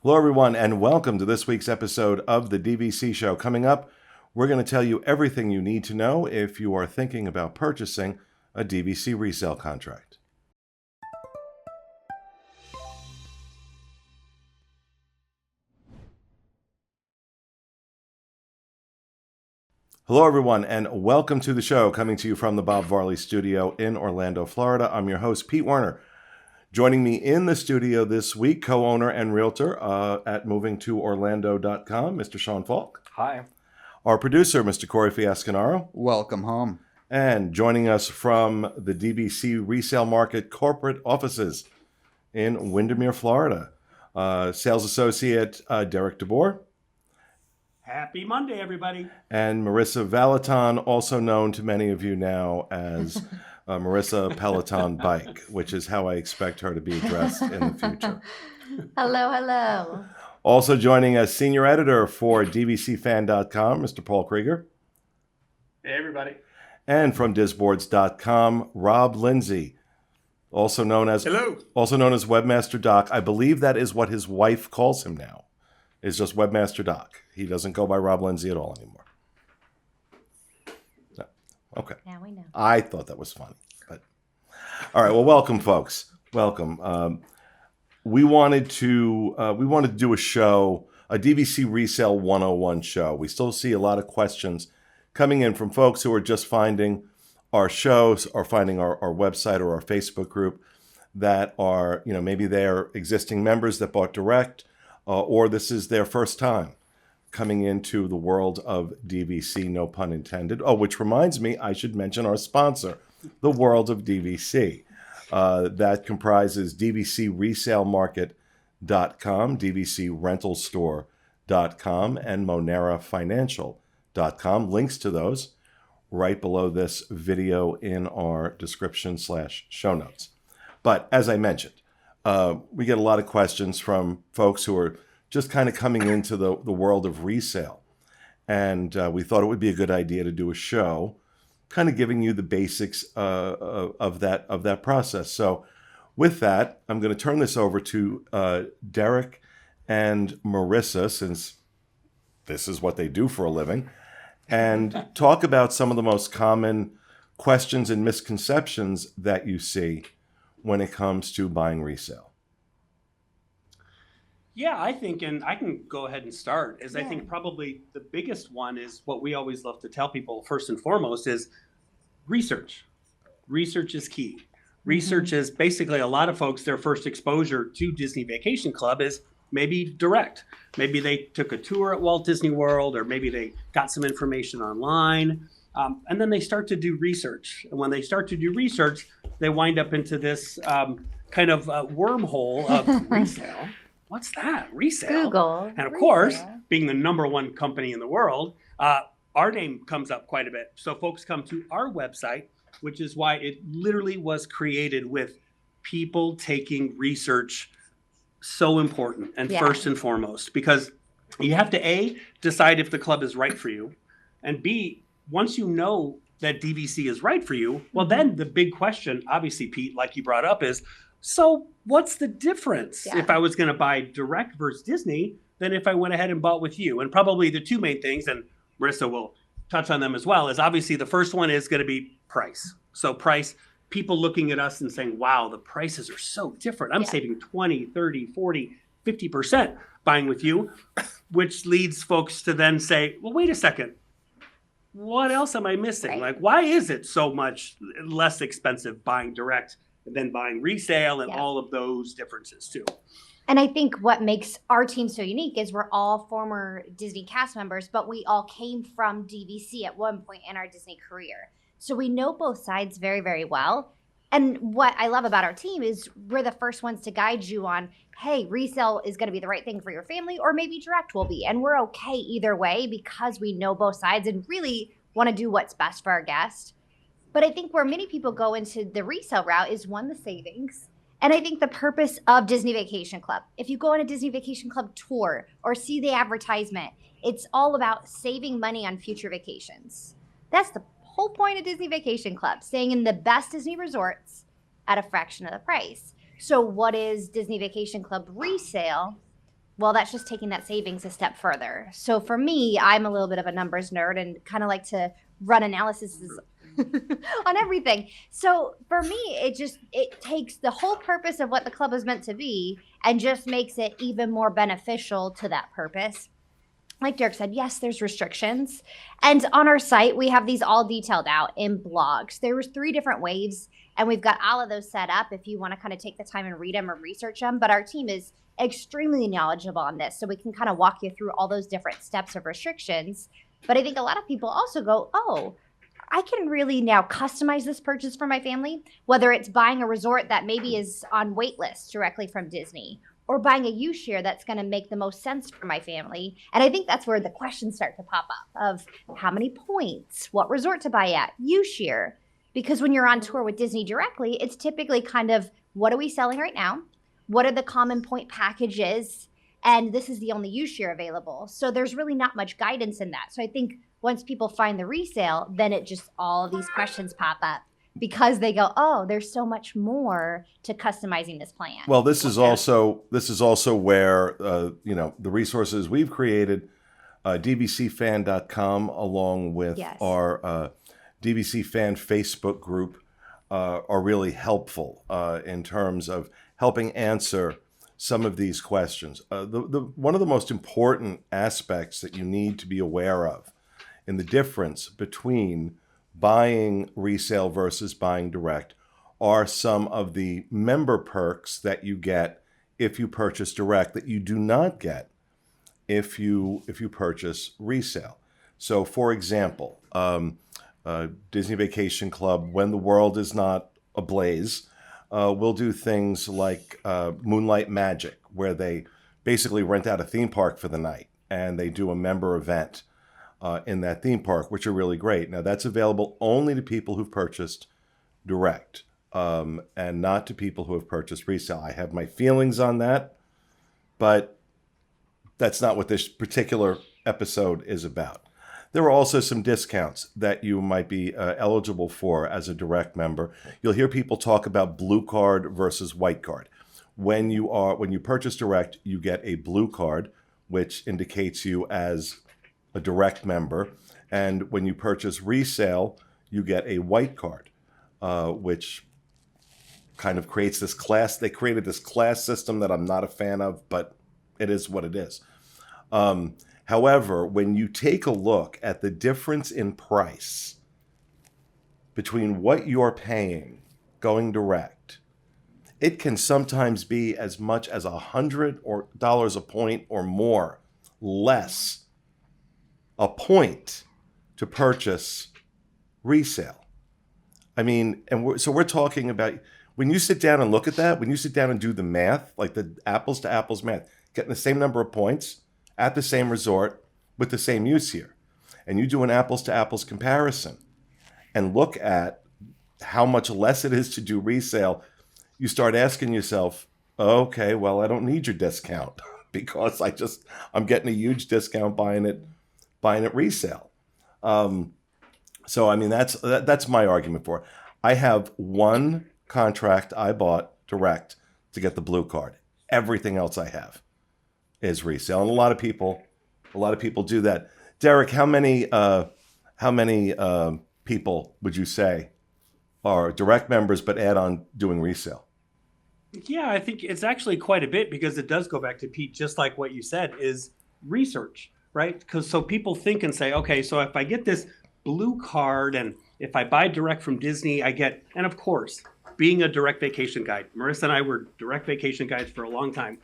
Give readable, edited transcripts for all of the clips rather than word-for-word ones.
Hello, everyone, and welcome to this week's episode of the DVC Show. Coming up, we're going to tell you everything you need to know if you are thinking about purchasing a DVC resale contract. Hello, everyone, and welcome to the show, coming to you from the Bob Varley Studio in Orlando, Florida. I'm your host, Pete Werner. Joining me in the studio this week, co-owner and realtor at movingtoorlando.com, Mr. Sean Falk. Hi. Our producer, Mr. Corey Fiascanaro. Welcome home. And joining us from the DVC Resale Market corporate offices in Windermere, Florida, sales associate Derek DeBoer. Happy Monday, everybody. And Marissa Valaton, also known to many of you now as Marissa Peloton Bike, which is how I expect her to be addressed in the future. Hello, hello. Also joining us, senior editor for DVCFan.com, Mr. Paul Krieger. Hey, everybody. And from DizBoards.com, Rob Lindsay, also known as Webmaster Doc. I believe that is what his wife calls him now. Is just Webmaster Doc. He doesn't go by Rob Lindsay at all anymore. No. Okay. Now we know. I thought that was funny. But all right. Well, welcome, folks. Welcome. We wanted to do a show, a DVC Resale 101 show. We still see a lot of questions coming in from folks who are just finding our shows or finding our website or our Facebook group that are, maybe they're existing members that bought direct. Or this is their first time coming into the world of DVC, no pun intended. Oh, which reminds me, I should mention our sponsor, the World of DVC. That comprises DVCResaleMarket.com, DVCRentalStore.com, and MoneraFinancial.com. Links to those right below this video in our description/show notes. But as I mentioned, we get a lot of questions from folks who are just kind of coming into the world of resale. And we thought it would be a good idea to do a show kind of giving you the basics of that process. So with that, I'm going to turn this over to Derek and Marissa, since this is what they do for a living, and talk about some of the most common questions and misconceptions that you see when it comes to buying resale. Yeah, I think, and I can go ahead and start, I think probably the biggest one is what we always love to tell people first and foremost is research. Research is key. Research is basically a lot of folks, their first exposure to Disney Vacation Club is maybe direct. Maybe they took a tour at Walt Disney World, or maybe they got some information online, and then they start to do research. And when they start to do research, they wind up into this kind of wormhole of resale. What's that? Resale. Google. And of course, being the number one company in the world, our name comes up quite a bit. So folks come to our website, which is why it literally was created with people taking research so important and first and foremost, because you have to A, decide if the club is right for you, and B, once you know that DVC is right for you, well, then the big question, obviously, Pete, like you brought up, is, so what's the difference if I was going to buy direct versus Disney than if I went ahead and bought with you? And probably the two main things, and Marissa will touch on them as well, is obviously the first one is going to be price. So price, people looking at us and saying, wow, the prices are so different. I'm saving 20, 30, 40, 50% buying with you, which leads folks to then say, well, wait a second. What else am I missing? Like, why is it so much less expensive buying direct than buying resale and all of those differences too? And I think what makes our team so unique is we're all former Disney cast members, but we all came from DVC at one point in our Disney career. So we know both sides very, very well. And what I love about our team is we're the first ones to guide you on, hey, resale is going to be the right thing for your family, or maybe direct will be. And we're okay either way because we know both sides and really want to do what's best for our guest. But I think where many people go into the resale route is, one, the savings. And I think the purpose of Disney Vacation Club, if you go on a Disney Vacation Club tour or see the advertisement, it's all about saving money on future vacations. That's the whole point of Disney Vacation Club, staying in the best Disney resorts at a fraction of the price. So what is Disney Vacation Club resale? Well, that's just taking that savings a step further. So for me, I'm a little bit of a numbers nerd and kind of like to run analysis on everything. So for me, it takes the whole purpose of what the club is meant to be and just makes it even more beneficial to that purpose. Like Derek said, yes, there's restrictions. And on our site, we have these all detailed out in blogs. There was 3 different waves, and we've got all of those set up if you want to kind of take the time and read them or research them. But our team is extremely knowledgeable on this, so we can kind of walk you through all those different steps of restrictions. But I think a lot of people also go, oh, I can really now customize this purchase for my family, whether it's buying a resort that maybe is on wait list directly from Disney, or buying a U-share that's going to make the most sense for my family. And I think that's where the questions start to pop up of how many points, what resort to buy at, U-share. Because when you're on tour with Disney directly, it's typically kind of, what are we selling right now? What are the common point packages? And this is the only U-share available. So there's really not much guidance in that. So I think once people find the resale, then it just, all these questions pop up. Because they go, oh, there's so much more to customizing this plan. Well, this is also where the resources we've created, dvcfan.com, along with our DVC Fan Facebook group, are really helpful in terms of helping answer some of these questions. One of the most important aspects that you need to be aware of in the difference between buying resale versus buying direct are some of the member perks that you get if you purchase direct that you do not get if you purchase resale. So, for example, Disney Vacation Club, when the world is not ablaze, will do things like Moonlight Magic, where they basically rent out a theme park for the night and they do a member event in that theme park, which are really great. Now, that's available only to people who've purchased direct and not to people who have purchased resale. I have my feelings on that, but that's not what this particular episode is about. There are also some discounts that you might be eligible for as a direct member. You'll hear people talk about blue card versus white card. When you purchase direct, you get a blue card, which indicates you as a direct member, and when you purchase resale, you get a white card, which kind of creates this class. They created this class system that I'm not a fan of, but it is what it is. However, when you take a look at the difference in price between what you're paying going direct, it can sometimes be as much as $100 a point or more less a point to purchase resale. I mean, so we're talking about, when you sit down and look at that, when you sit down and do the math, like the apples to apples math, getting the same number of points at the same resort with the same use here, and you do an apples to apples comparison and look at how much less it is to do resale, you start asking yourself, okay, well, I don't need your discount because I'm getting a huge discount buying it resale. So I mean, that's my argument for it. I have one contract I bought direct to get the blue card. Everything else I have is resale, and a lot of people do that. Derek, how many people would you say are direct members but add on doing resale? Yeah, I think it's actually quite a bit, because it does go back to Pete, just like what you said, is research, right? Because so people think and say, okay, so if I get this blue card and if I buy direct from Disney, I get, and of course, being a direct vacation guide, Marissa and I were direct vacation guides for a long time.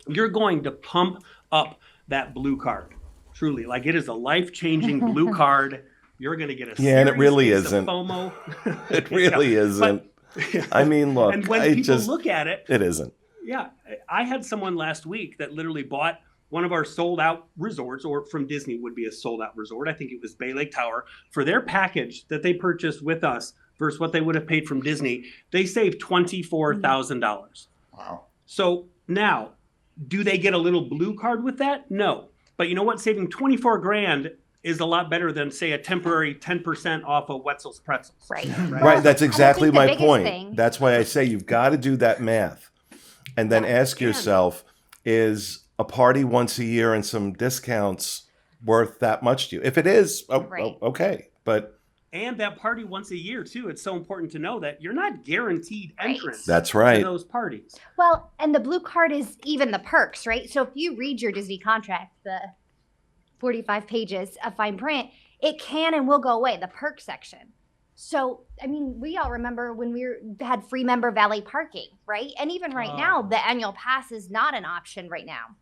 You're going to pump up that blue card. Truly, like, it is a life-changing blue card. You're going to get a and it really isn't. FOMO. It really isn't. But, I mean, look, and when people look at it, it isn't. Yeah, I had someone last week that literally bought one of our sold-out resorts, or from Disney would be a sold-out resort. I think it was Bay Lake Tower. For their package that they purchased with us versus what they would have paid from Disney, they saved $24,000. Wow. So now, do they get a little blue card with that? No. But you know what? Saving $24,000 is a lot better than, say, a temporary 10% off of Wetzel's Pretzels. Right. Right. That's exactly my point. Thing. That's why I say you've got to do that math and then ask yourself, is a party once a year and some discounts worth that much to you? If it is, Right. okay. But And that party once a year too. It's so important to know that you're not guaranteed Right. entrance that's to right. those parties. Well, and the blue card is even the perks, right? So if you read your Disney contract, the 45 pages of fine print, it can and will go away, the perk section. So, I mean, we all remember when had free member valet parking, right? And even right now, the annual pass is not an option right now.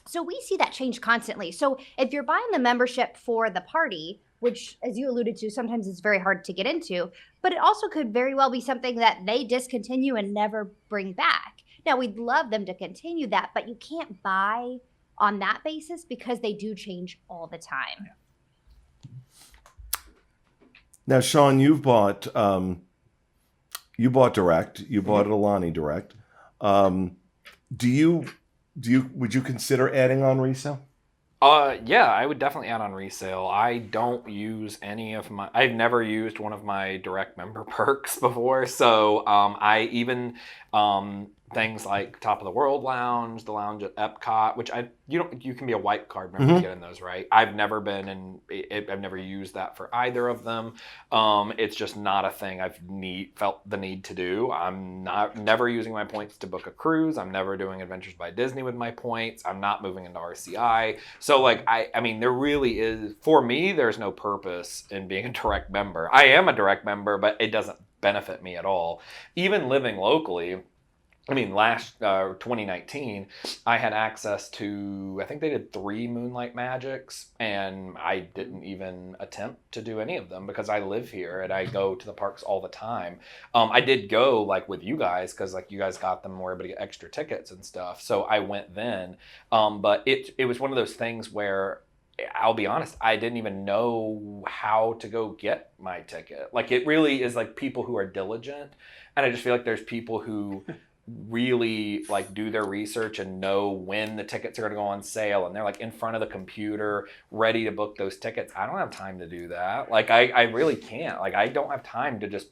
So we see that change constantly. So if you're buying the membership for the party, which, as you alluded to, sometimes it's very hard to get into, but it also could very well be something that they discontinue and never bring back. Now, we'd love them to continue that, but you can't buy on that basis because they do change all the time. Now, Sean, you bought direct. You bought Alani direct. Would you consider adding on resale? Yeah, I would definitely add on resale. I don't use I've never used one of my direct member perks before. So, I even, things like Top of the World Lounge, the lounge at Epcot, which you can be a white card member to get in those, right? I've never used that for either of them. It's just not a thing I've felt the need to do. I'm never using my points to book a cruise. I'm never doing Adventures by Disney with my points. I'm not moving into RCI. So like, I mean, there really is, for me, there's no purpose in being a direct member. I am a direct member, but it doesn't benefit me at all. Even living locally, I mean, last 2019, I had access to, I think they did 3 Moonlight Magics, and I didn't even attempt to do any of them because I live here and I go to the parks all the time. I did go like with you guys because like you guys got them where everybody got extra tickets and stuff, so I went then. But it was one of those things where, I'll be honest, I didn't even know how to go get my ticket. Like, it really is like people who are diligent, and I just feel like there's people who really like do their research and know when the tickets are going to go on sale, and they're like in front of the computer ready to book those tickets. I don't have time to do that. Like, I really can't. Like, I don't have time to just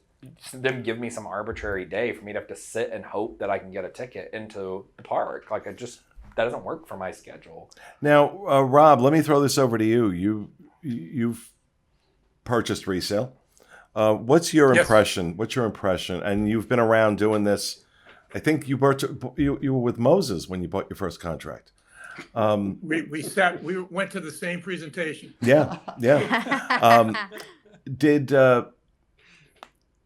them give me some arbitrary day for me to have to sit and hope that I can get a ticket into the park. Like, that doesn't work for my schedule. Now, Rob, let me throw this over to you. You've purchased resale. What's your impression? What's your impression? And you've been around doing this. I think you were with Moses when you bought your first contract. We went to the same presentation. Yeah.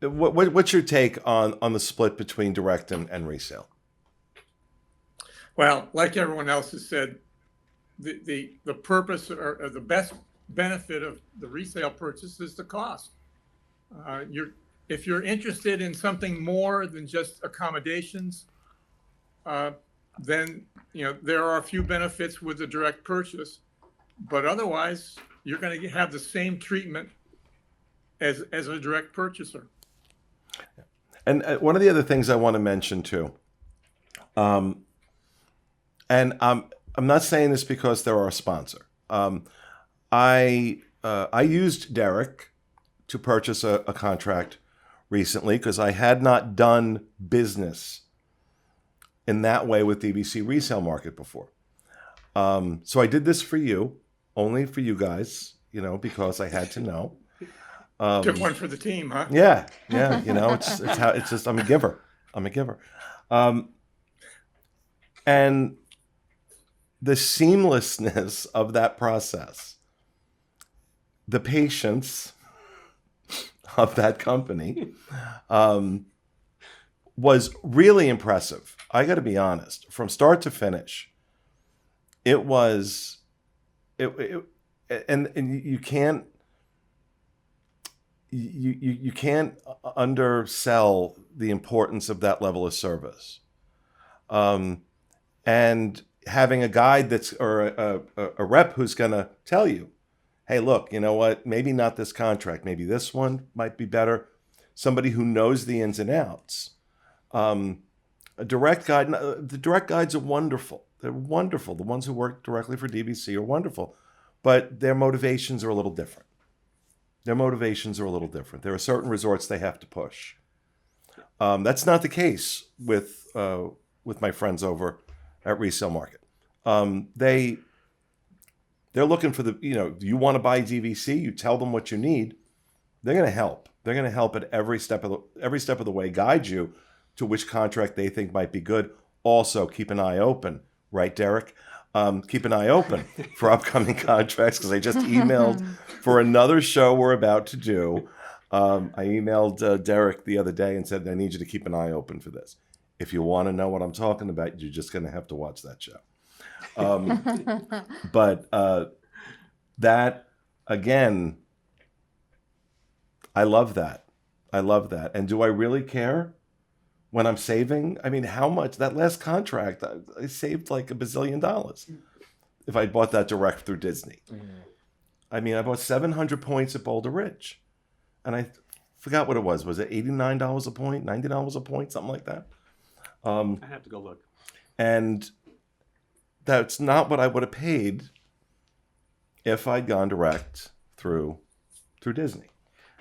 What's your take on the split between direct and resale? Well, like everyone else has said, the purpose or the best benefit of the resale purchase is the cost. If you're interested in something more than just accommodations, then there are a few benefits with the direct purchase, but otherwise you're going to have the same treatment as a direct purchaser. And one of the other things I want to mention too, and I'm not saying this because they're our sponsor. I used Derek to purchase a contract recently because I had not done business in that way with DVC Resale Market before. So I did this for you, only for you guys, because I had to know. Took one for the team, huh? Yeah. It's just I'm a giver. And the seamlessness of that process, the patience of that company was really impressive. I got to be honest. From start to finish, and you can't undersell the importance of that level of service. And having a guide or a rep who's going to tell you, hey, look, you know what? Maybe not this contract. Maybe this one might be better. Somebody who knows the ins and outs. A direct guide. The direct guides are wonderful. They're wonderful. The ones who work directly for DVC are wonderful, but their motivations are a little different. There are certain resorts they have to push. That's not the case with my friends over at Resale Market. they're looking for the, you want to buy DVC, you tell them what you need, they're going to help. They're going to help at every step of the way, guide you to which contract they think might be good. Also, keep an eye open, right, Derek? Keep an eye open for upcoming contracts, because I just emailed for another show we're about to do. I emailed Derek the other day and said, I need you to keep an eye open for this. If you want to know what I'm talking about, you're just going to have to watch that show. But that, again, I love that. I love that. And do I really care when I'm saving? I mean, how much? That last contract, I saved like $1 bazillion if I bought that direct through Disney. I mean, I bought 700 points at Boulder Ridge. And I forgot what it was. Was it $89 a point, $90 a point, something like that? I have to go look. And that's not what I would have paid if I'd gone direct through Disney.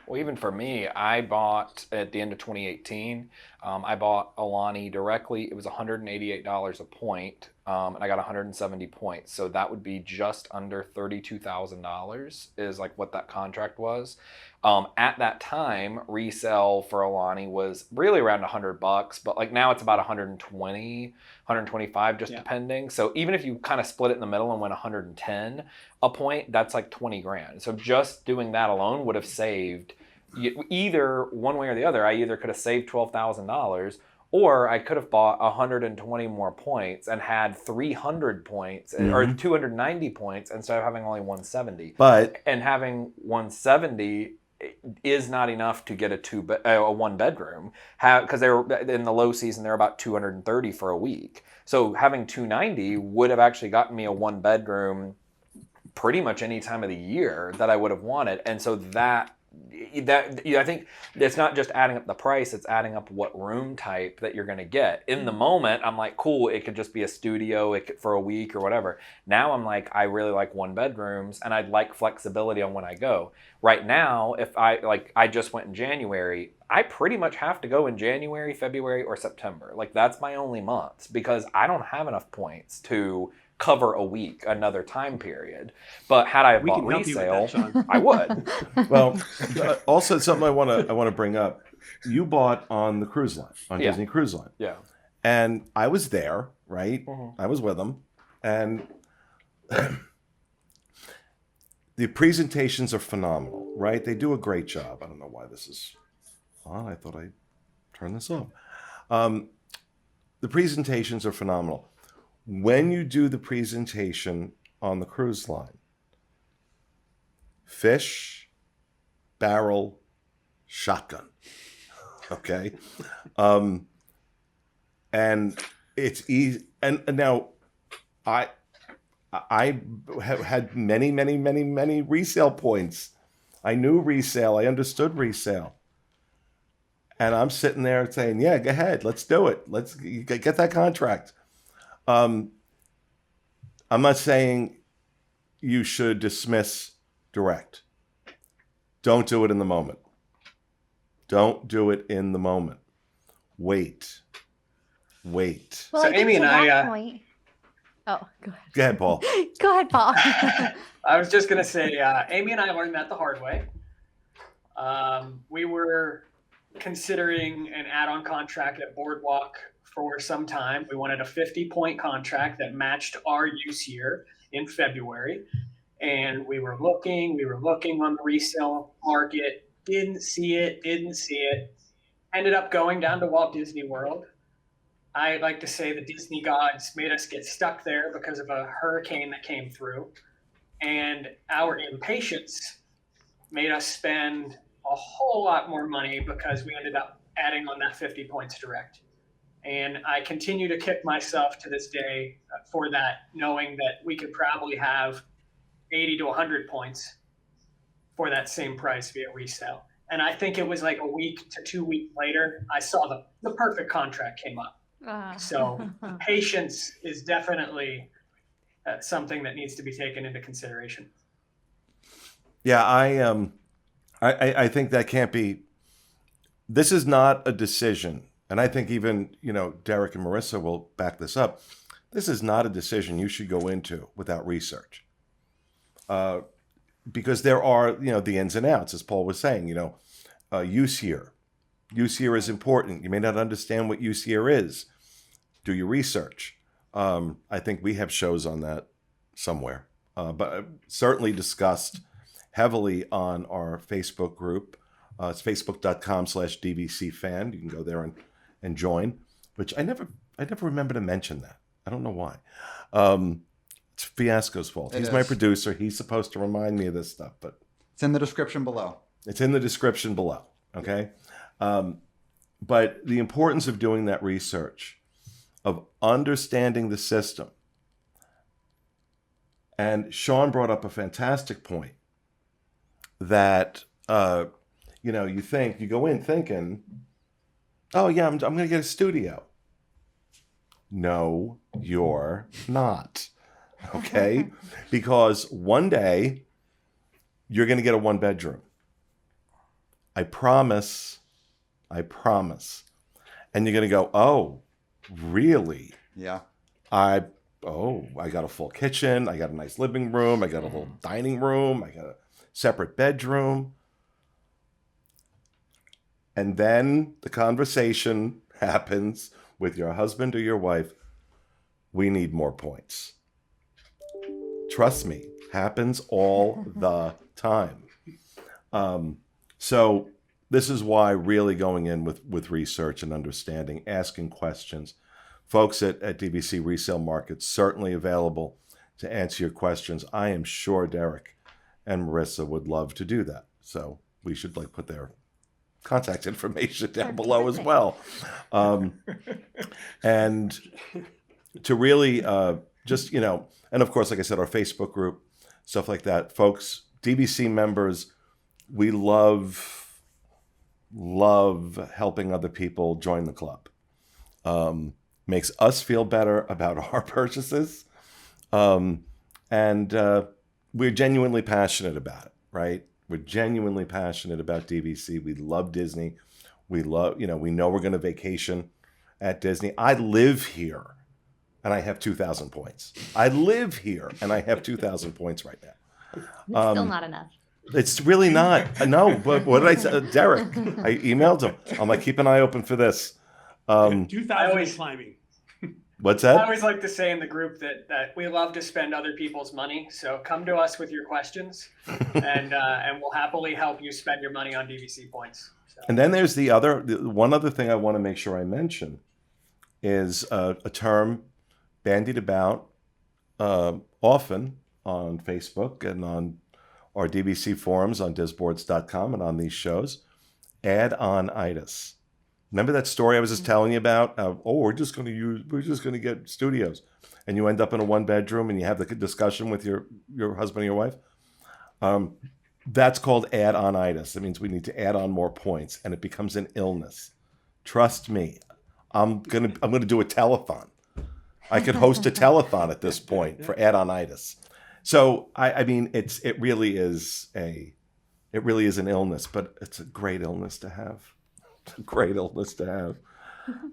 Well, even for me, I bought at the end of 2018, I bought Alani directly. It was $188 a point, and I got 170 points. So that would be just under $32,000 is like what that contract was. At that time, resale for Alani was really around $100, but like now it's about 120, 125, just depending. So even if you kind of split it in the middle and went 110 a point, that's like 20 grand. So just doing that alone would have saved either one way or the other. I either could have saved $12,000, or I could have bought 120 more points and had 300 points or 290 points instead of having only 170. And having 170 is not enough to get a one bedroom, because they were in the low season, they're about 230 for a week. So having 290 would have actually gotten me a one bedroom pretty much any time of the year that I would have wanted. And so I think it's not just adding up the price, it's adding up what room type that you're going to get. In the moment, I'm like, cool, it could just be a studio for a week or whatever. Now I'm like, I really like one bedrooms and I'd like flexibility on when I go. Right now, if I just went in January, I pretty much have to go in January, February, or September. Like that's my only months, because I don't have enough points to cover a week, another time period. But had I bought resale, I would. Well, also something I want to bring up. You bought on the cruise line, on Disney Cruise Line. Yeah. And I was there, right? I was with them. And the presentations are phenomenal, right? They do a great job. I don't know why this is on. I thought I'd turn this off. The presentations are phenomenal. When you do the presentation on the cruise line, fish, barrel, shotgun, okay? And it's easy. And now I have had many resale points. I knew resale. I understood resale. And I'm sitting there saying, yeah, go ahead. Let's do it. Let's get that contract. I'm not saying you should dismiss direct. Don't do it in the moment. Don't do it in the moment. Wait. Well, So Amy and I, oh, go ahead. Go ahead, Paul. Go ahead, Paul. I was just going to say, Amy and I learned that the hard way. We were considering an add-on contract at Boardwalk for some time. We wanted a 50-point contract that matched our use year in February. And we were looking on the resale market, didn't see it. Ended up going down to Walt Disney World. I like to say the Disney gods made us get stuck there because of a hurricane that came through. And our impatience made us spend a whole lot more money because we ended up adding on that 50 points direct. And I continue to kick myself to this day for that, knowing that we could probably have 80 to 100 points for that same price via resale. And I think it was like a week to 2 weeks later, I saw the perfect contract came up. So patience is definitely something that needs to be taken into consideration. Yeah, I think that can't be. This is not a decision, and I think even Derek and Marissa will back this up. this is not a decision you should go into without research. Because there are, the ins and outs, as Paul was saying, use year. Use year is important. You may not understand what use year is. Do your research. I think we have shows on that somewhere, but certainly discussed heavily on our Facebook group. It's facebook.com/DVC fan. You can go there and join, which I never remember to mention that. I don't know why. It's Fiasco's fault. He's my producer. He's supposed to remind me of this stuff, but it's in the description below. It's in the description below. Okay. But the importance of doing that research, of understanding the system. And Sean brought up a fantastic point that, you go in thinking, oh yeah, I'm going to get a studio. No, you're not. Okay? Because one day you're going to get a 1-bedroom. I promise. And you're going to go, oh, really? Yeah. I got a full kitchen. I got a nice living room. I got a little dining room. I got a separate bedroom. And then the conversation happens with your husband or your wife. We need more points. Trust me, happens all the time. So this is why really going in with research and understanding, asking questions. Folks at DVC Resale Market certainly available to answer your questions. I am sure Derek and Marissa would love to do that. So we should put their contact information down below as well. And to really and of course, like I said, our Facebook group, stuff like that. Folks, DVC members, we love helping other people join the club. Makes us feel better about our purchases. And we're genuinely passionate about it, right? We're genuinely passionate about DVC. We love Disney. We love, we know we're going to vacation at Disney. I live here and I have 2,000 points. I live here and I have 2,000 points right now. It's still not enough. It's really not. No, but what did I say? Derek, I emailed him. I'm like, keep an eye open for this. 2,000 climbing. What's I that? always like to say in the group that we love to spend other people's money. So come to us with your questions, and we'll happily help you spend your money on DVC points. So. And then there's one other thing I want to make sure I mention is a term bandied about often on Facebook and on our DVC forums on disboards.com and on these shows, add-on-itis. Remember that story I was just telling you about? We're just going to get studios, and you end up in a 1-bedroom, and you have the discussion with your husband or your wife. That's called add-on-itis. It means we need to add on more points, and it becomes an illness. Trust me, I'm gonna do a telethon. I could host a telethon at this point for add-on-itis. So I mean, it really is an illness, but it's a great illness to have. It's a great illness to have.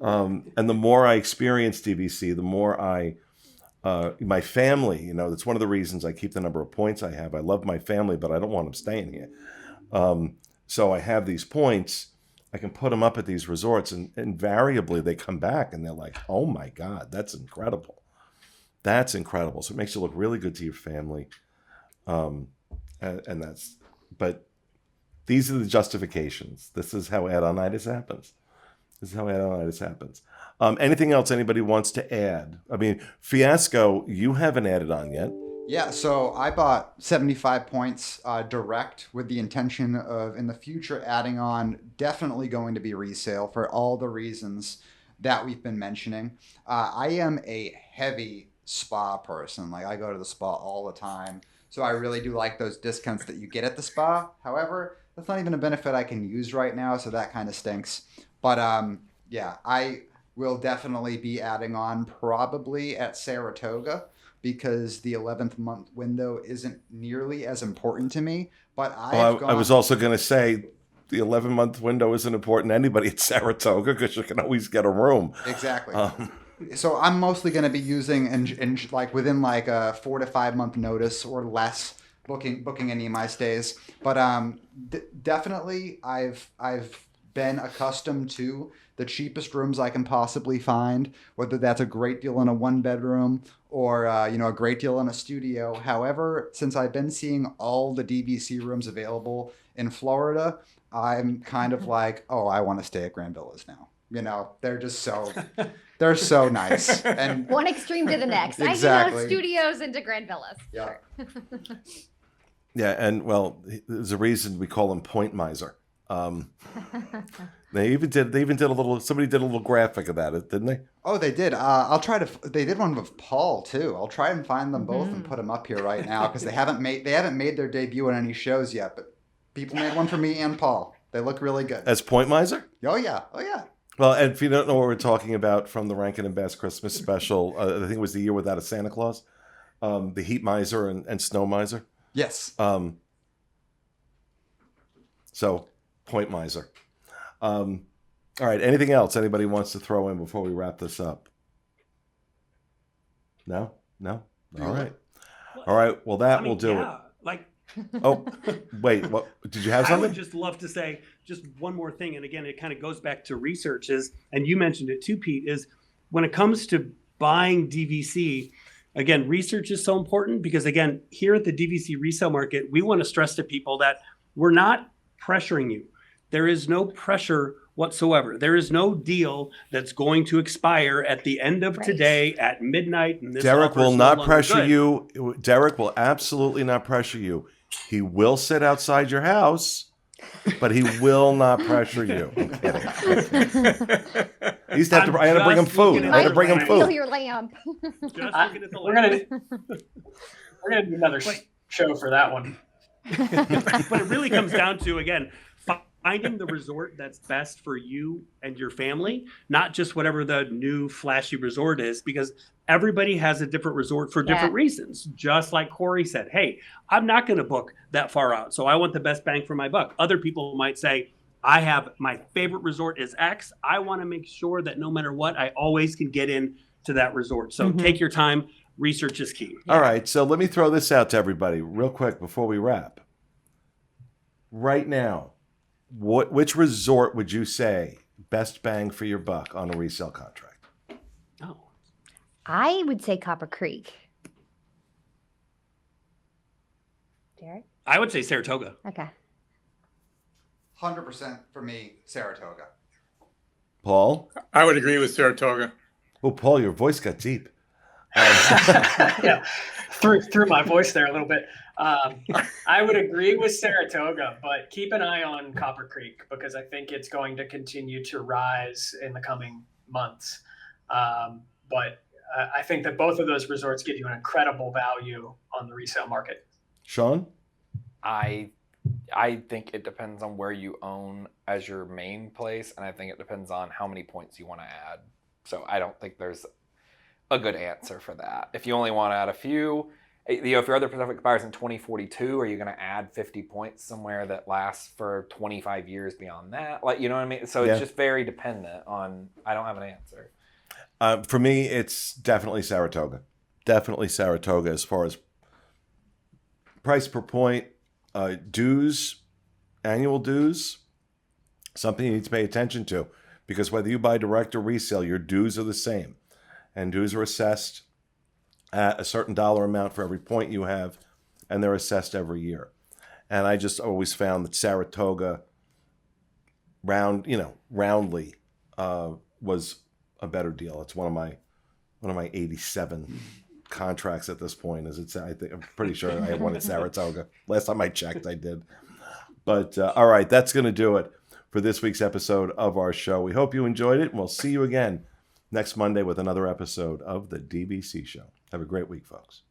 And the more I experience DVC, the more my family, that's one of the reasons I keep the number of points I have. I love my family, but I don't want them staying here. So I have these points. I can put them up at these resorts, and invariably they come back and they're like, oh my God, that's incredible. That's incredible. So it makes you look really good to your family. But these are the justifications. This is how add-on-itis happens. Anything else anybody wants to add? I mean, Fiasco, you haven't added on yet. Yeah, so I bought 75 points direct with the intention of, in the future, adding on, definitely going to be resale for all the reasons that we've been mentioning. I am a heavy spa person. I go to the spa all the time. So I really do like those discounts that you get at the spa. However, that's not even a benefit I can use right now, so that kind of stinks. But yeah, I will definitely be adding on probably at Saratoga, because the 11th month window isn't nearly as important to me. But I was also going to say the 11-month window isn't important to anybody at Saratoga, because you can always get a room. Exactly. So I'm mostly going to be using in like within like a 4 to 5 month notice or less booking any of my stays. But definitely I've been accustomed to the cheapest rooms I can possibly find, whether that's a great deal in a 1-bedroom or a great deal in a studio. However, since I've been seeing all the DVC rooms available in Florida, I'm kind of like, oh, I want to stay at Grand Villas now. They're just they're so nice. And One extreme to the next. Exactly. I studios into Grand Villas. Yeah. Yeah, and well, there's a reason we call him Point Miser. They even did a little. Somebody did a little graphic about it, didn't they? Oh, they did. They did one with Paul too. I'll try and find them both and put them up here right now because they haven't made their debut on any shows yet. But people made one for me and Paul. They look really good. As Point Miser? Oh yeah. Well, and if you don't know what we're talking about from the Rankin and Bass Christmas special, I think it was the year without a Santa Claus, the Heat Miser and Snow Miser. Yes. So, Point Miser. All right. Anything else anybody wants to throw in before we wrap this up? No? All right. Well, that will do it. Like, Oh, wait. What? Did you have I something? would just love to say just one more thing. And again, it kind of goes back to research and you mentioned it too, Pete, is when it comes to buying DVC, again, research is so important because again, here at the DVC resale market, we want to stress to people that we're not pressuring you. There is no pressure whatsoever. There is no deal that's going to expire at the end of today at midnight. And this Derek offer is will no not longer pressure good. you. Derek will absolutely not pressure you. He will sit outside your house, but he will not pressure you. I'm kidding. I used to have to. I had to bring him food. I had to bring him Steal food. your lamp. Just looking at the We're gonna do another show for that one. But it really comes down to, again, finding the resort that's best for you and your family, not just whatever the new flashy resort is, because everybody has a different resort for different reasons. Just like Corey said, hey, I'm not going to book that far out, so I want the best bang for my buck. Other people might say, I have my favorite resort is X. I want to make sure that no matter what, I always can get in to that resort. So take your time. Research is key. All right, so let me throw this out to everybody real quick before we wrap. Right now, which resort would you say best bang for your buck on a resale contract? Oh, I would say Copper Creek. Derek? I would say Saratoga. Okay. 100% for me, Saratoga. Paul? I would agree with Saratoga. Oh, Paul, your voice got deep. Yeah, through my voice there a little bit. I would agree with Saratoga, but keep an eye on Copper Creek because I think it's going to continue to rise in the coming months. But I think that both of those resorts give you an incredible value on the resale market. Sean? I think it depends on where you own as your main place, and I think it depends on how many points you want to add. So I don't think there's a good answer for that. If you only want to add a few, if your other stuff expires in 2042, are you going to add 50 points somewhere that lasts for 25 years beyond that? Like, you know what I mean? So it's just very dependent on. I don't have an answer. For me, it's definitely Saratoga. Definitely Saratoga as far as price per point, dues, annual dues, something you need to pay attention to because whether you buy direct or resale, your dues are the same. And dues are assessed at a certain dollar amount for every point you have, and they're assessed every year. And I just always found that Saratoga roundly was a better deal. It's one of my 87 contracts at this point. I'm pretty sure I have one at Saratoga. Last time I checked, I did. But all right, that's going to do it for this week's episode of our show. We hope you enjoyed it, and we'll see you again next Monday with another episode of the DVC Show. Have a great week, folks.